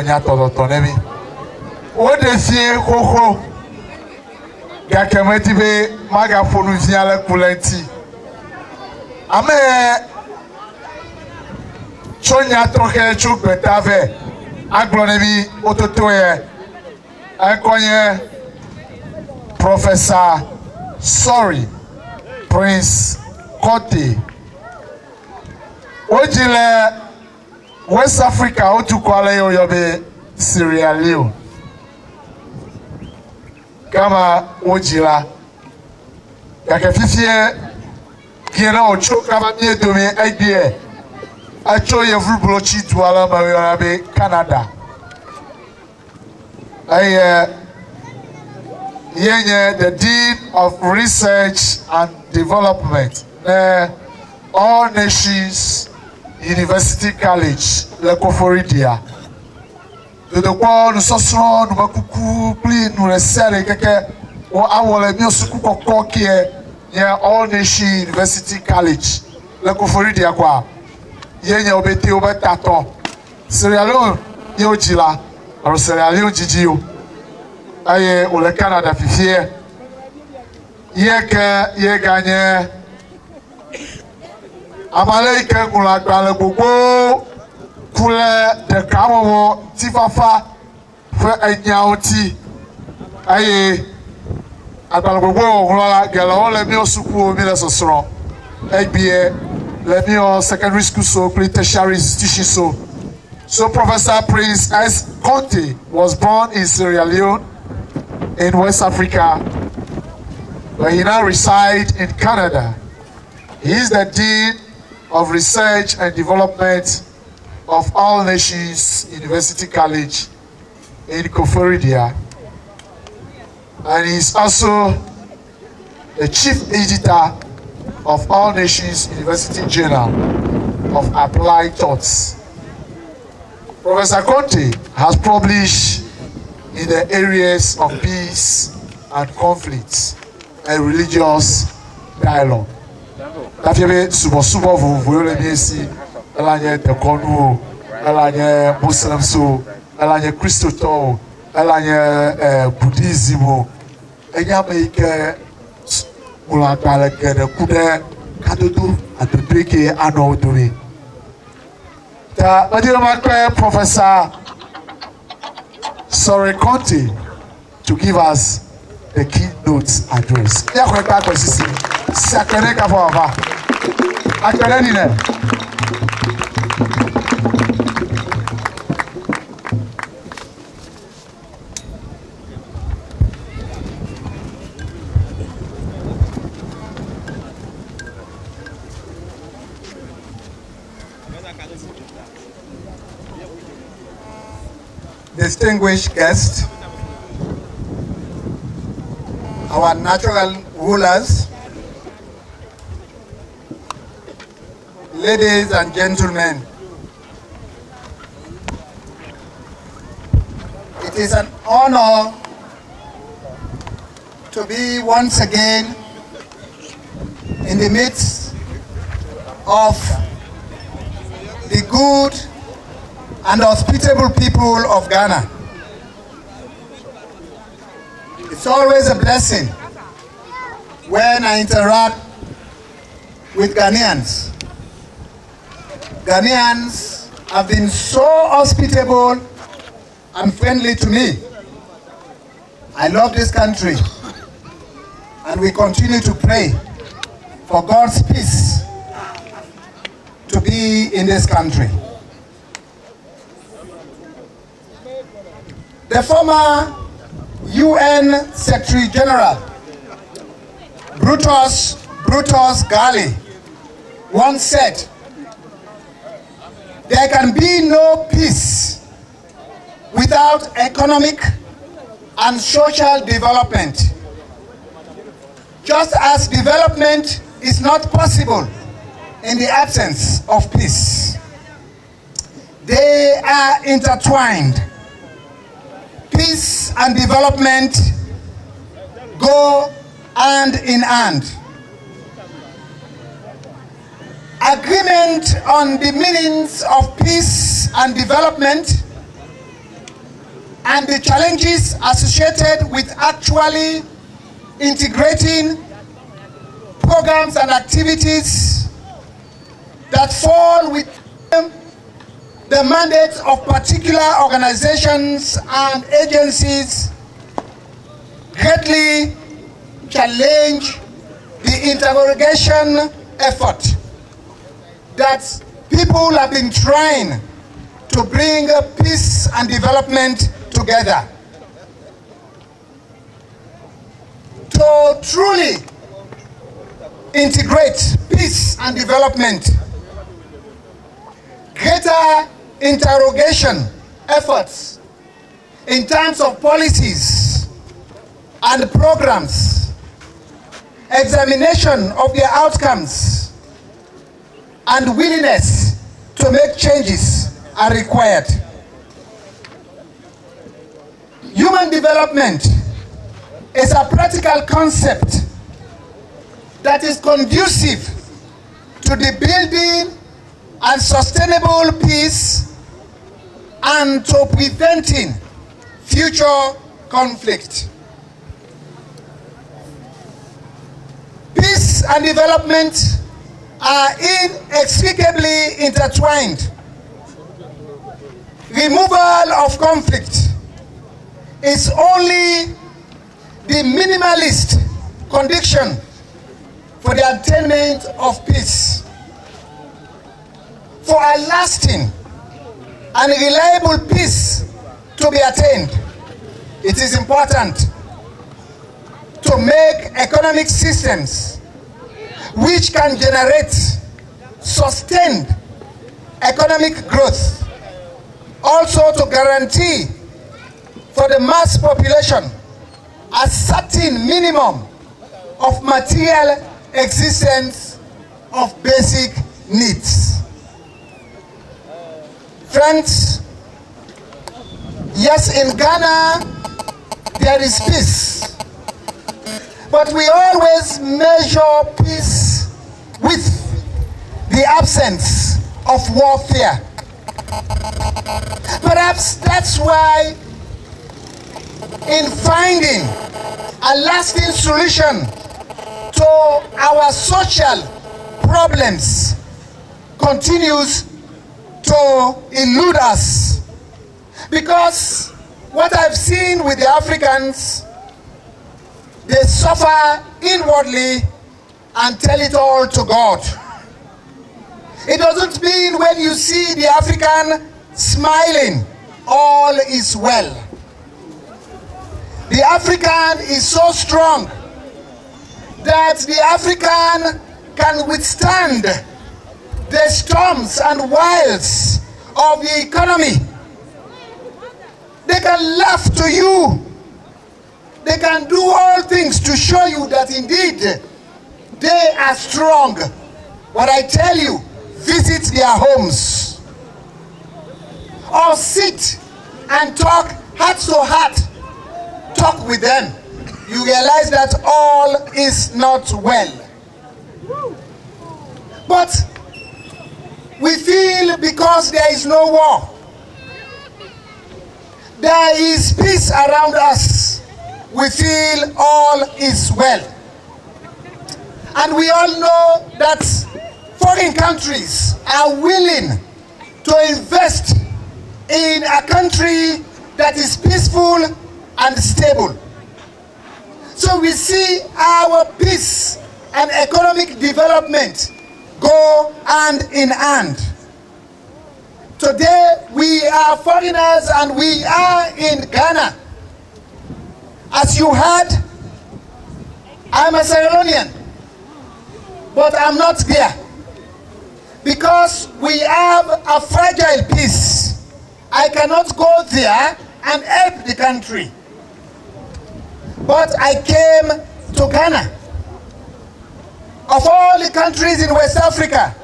nya todotonemi o de fie koko ga kemeti be maga fonu fiale kulenti ame chonya troke chuk betave aglonebi ototoye akonye Professor Prince Kote Ojile West Africa otukwale yobe Sierra Leone kama ojila yakafifie kiena ocho kama miedome idea acho yevu blochi tuala mawe Canada the Dean of Research and Development All Nations University College Lekoforidia de quoi nous sommes nous makuku pli nous les serre keke o awole mi osuku kokko ki All Nations University College Lekoforidia kwa yenye obeti obetaton Sierra Leone yo jila or Sierra Leone jijio aye o le Canada fifie ye gagné amaleke kula gbale gbogbo kule de kawo tifafa fe enyaoti aye agbale gbogbo ola gelo le mi osuku mi le sosoro egbie le mi secondary school so tertiary institution so Professor Prince S. Conte was born in Sierra Leone in West Africa, but he now resides in Canada. He is the Dean of Research and Development of All Nations University College in Koforidia, and he is also the Chief Editor of All Nations University Journal of Applied Thoughts. Professor Conte has published in the areas of peace and conflict and religious dialogue. Tafiebe subo vous le biesi elanye tekonu elanye Muslim so elanye Christoto elanye Buddhism enya meike kula kale kede kude kadodo atoteke ano dobe ta adira makwe Professor Conte to give us the keynote address. Distinguished guests, our natural rulers, ladies and gentlemen, it is an honor to be once again in the midst of the good and hospitable people of Ghana. It's always a blessing when I interact with Ghanaians. Ghanaians have been so hospitable and friendly to me. I love this country, and we continue to pray for God's peace to be in this country. The former UN Secretary General, Brutus Ghali, once said, "There can be no peace without economic and social development, just as development is not possible in the absence of peace." They are intertwined. Peace and development go hand in hand. Agreement on the meanings of peace and development and the challenges associated with actually integrating programs and activities that fall within the mandates of particular organizations and agencies greatly challenge the interrogation effort that people have been trying to bring peace and development together. To truly integrate peace and development, greater interrogation efforts in terms of policies and programs, examination of their outcomes, and willingness to make changes are required. Human development is a practical concept that is conducive to the building and sustainable peace and to preventing future conflict. Peace and development are inextricably intertwined. Removal of conflict is only the minimalist condition for the attainment of peace. For a lasting and reliable peace to be attained, it is important to make economic systems which can generate sustained economic growth, also to guarantee for the mass population a certain minimum of material existence of basic needs. Friends, yes, in Ghana there is peace, but we always measure peace with the absence of warfare. Perhaps that's why in finding a lasting solution to our social problems continues to elude us. Because what I've seen with the Africans, they suffer inwardly and tell it all to God. It doesn't mean when you see the African smiling, all is well. The African is so strong that the African can withstand the storms and wiles of the economy. They can laugh to you. They can do all things to show you that indeed they are strong. But I tell you, visit their homes or sit and talk heart to heart. Talk with them. You realize that all is not well. But we feel because there is no war, there is peace around us, we feel all is well. And we all know that foreign countries are willing to invest in a country that is peaceful and stable. So we see our peace and economic development go hand in hand. Today we are foreigners and we are in Ghana. As you heard, I'm a Sierra Leonean, but I'm not there. Because we have a fragile peace, I cannot go there and help the country. But I came to Ghana. Of all the countries in West Africa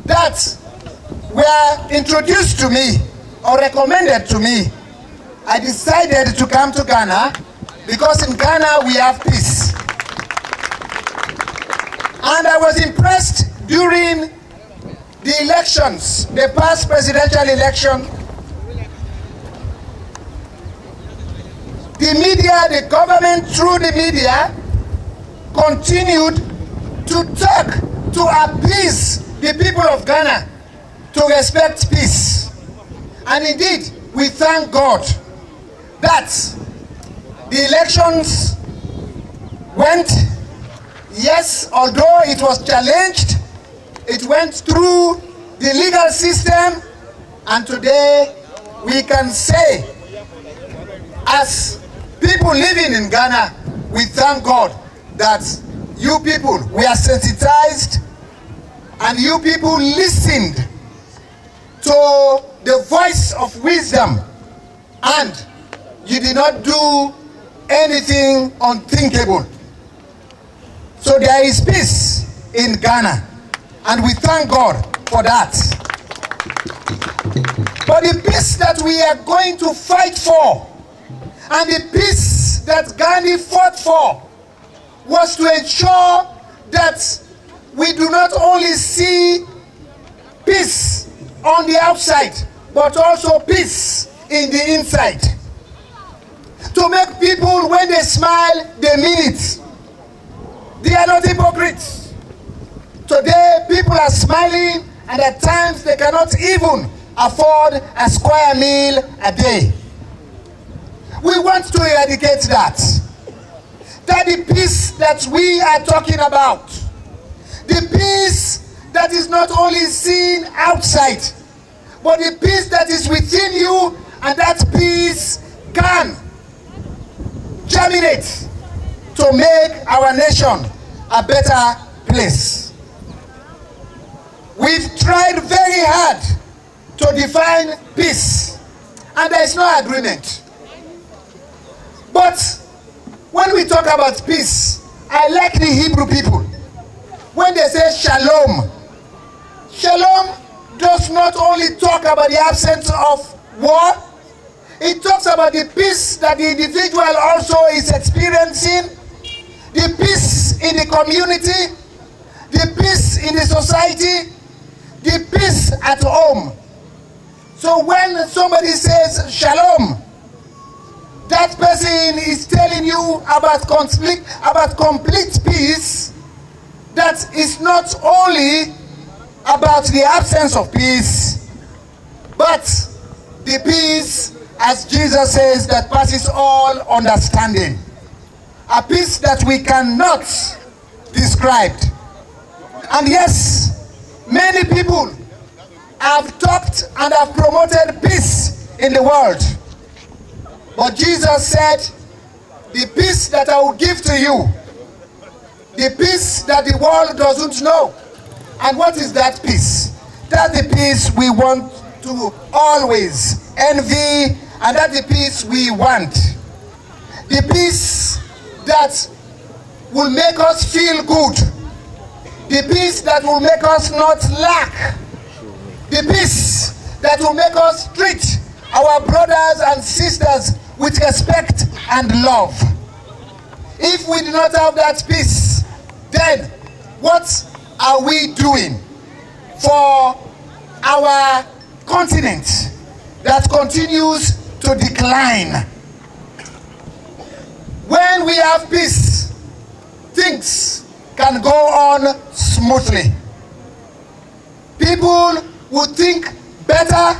that were introduced to me or recommended to me, I decided to come to Ghana because in Ghana we have peace. And I was impressed during the elections, the past presidential election, the media, the government through the media, continued to talk, to appease the people of Ghana to respect peace. And indeed, we thank God that the elections went, yes, although it was challenged, it went through the legal system, and today we can say, as people living in Ghana, we thank God that you people, we are sensitized, and you people listened to the voice of wisdom, and you did not do anything unthinkable. So there is peace in Ghana, and we thank God for that. But the peace that we are going to fight for, and the peace that Gandhi fought for, was to ensure that we do not only see peace on the outside, but also peace in the inside. To make people, when they smile, they mean it. They are not hypocrites. Today, people are smiling, and at times they cannot even afford a square meal a day. We want to eradicate that. That the peace that we are talking about, the peace that is not only seen outside, but the peace that is within you, and that peace can germinate to make our nation a better place. We've tried very hard to define peace, and there is no agreement. But when we talk about peace, I like the Hebrew people. When they say shalom, shalom does not only talk about the absence of war, it talks about the peace that the individual also is experiencing, the peace in the community, the peace in the society, the peace at home. So when somebody says shalom, that person is telling you about conflict, about complete peace, that is not only about the absence of peace, but the peace, as Jesus says, that passes all understanding. A peace that we cannot describe. And yes, many people have talked and have promoted peace in the world. But Jesus said, the peace that I will give to you, the peace that the world doesn't know. And what is that peace? That's the peace we want to always envy, and that's the peace we want. The peace that will make us feel good. The peace that will make us not lack. The peace that will make us treat our brothers and sisters with respect and love. If we do not have that peace, then what are we doing for our continent that continues to decline? When we have peace, things can go on smoothly. People will think better,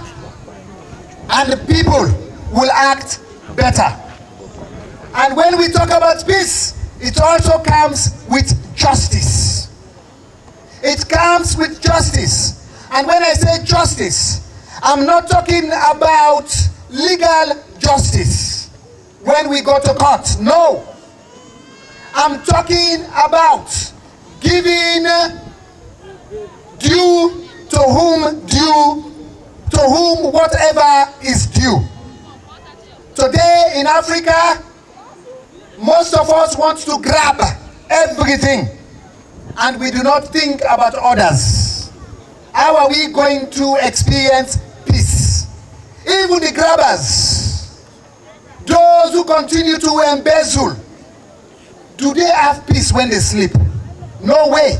and people will act better. And when we talk about peace, it also comes with justice. It comes with justice. And when I say justice, I'm not talking about legal justice when we go to court. No. I'm talking about giving due to whom whatever is due. Today in Africa, most of us want to grab everything, and we do not think about others. How are we going to experience peace? Even the grabbers, those who continue to embezzle, do they have peace when they sleep? No way.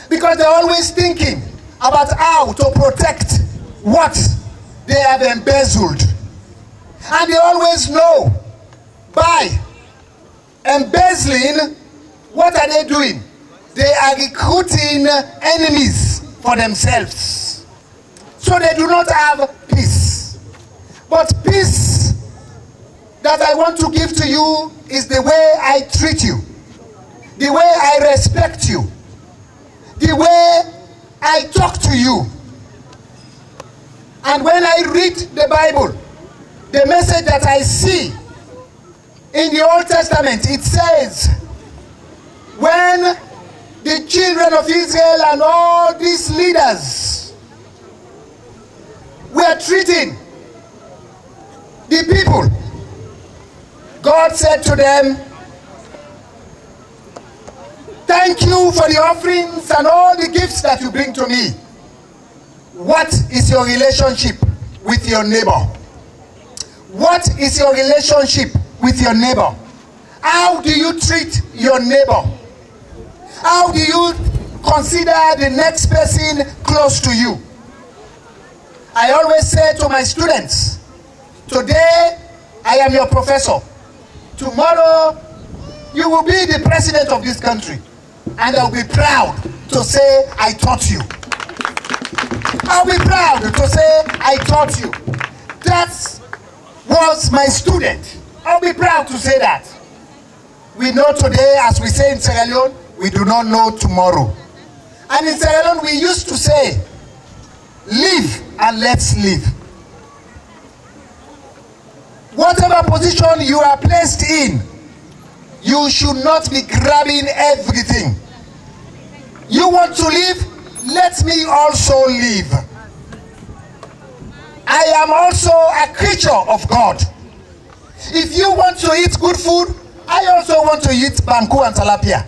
Because they're always thinking about how to protect what they have embezzled. And they always know by embezzling, what are they doing? They are recruiting enemies for themselves. So they do not have peace. But peace that I want to give to you is the way I treat you, the way I respect you, the way I talk to you. And when I read the Bible, the message that I see in the Old Testament, it says, when the children of Israel and all these leaders were treating the people, God said to them, thank you for the offerings and all the gifts that you bring to me. What is your relationship with your neighbor? What is your relationship with your neighbor? How do you treat your neighbor? How do you consider the next person close to you? I always say to my students, today I am your professor. Tomorrow you will be the president of this country. And I'll be proud to say I taught you. I'll be proud to say I taught you. That was my student. I'll be proud to say that. We know today, as we say in Sierra Leone, we do not know tomorrow. And in Sierra Leone, we used to say, live and let's live. Whatever position you are placed in, you should not be grabbing everything. You want to live? Let me also live. I am also a creature of God. If you want to eat good food, I also want to eat banku and tilapia.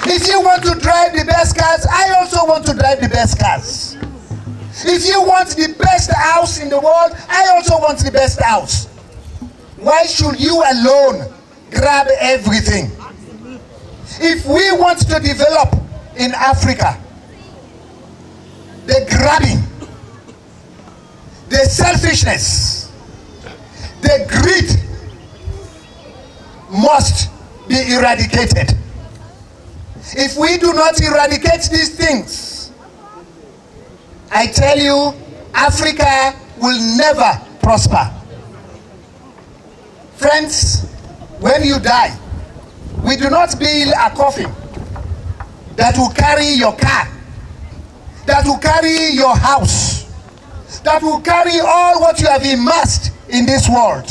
If you want to drive the best cars, I also want to drive the best cars. If you want the best house in the world, I also want the best house. Why should you alone grab everything? If we want to develop in Africa, the grabbing, the selfishness, the greed must be eradicated. If we do not eradicate these things, I tell you, Africa will never prosper. Friends, when you die, we do not build a coffin that will carry your car, that will carry your house, that will carry all what you have amassed in this world.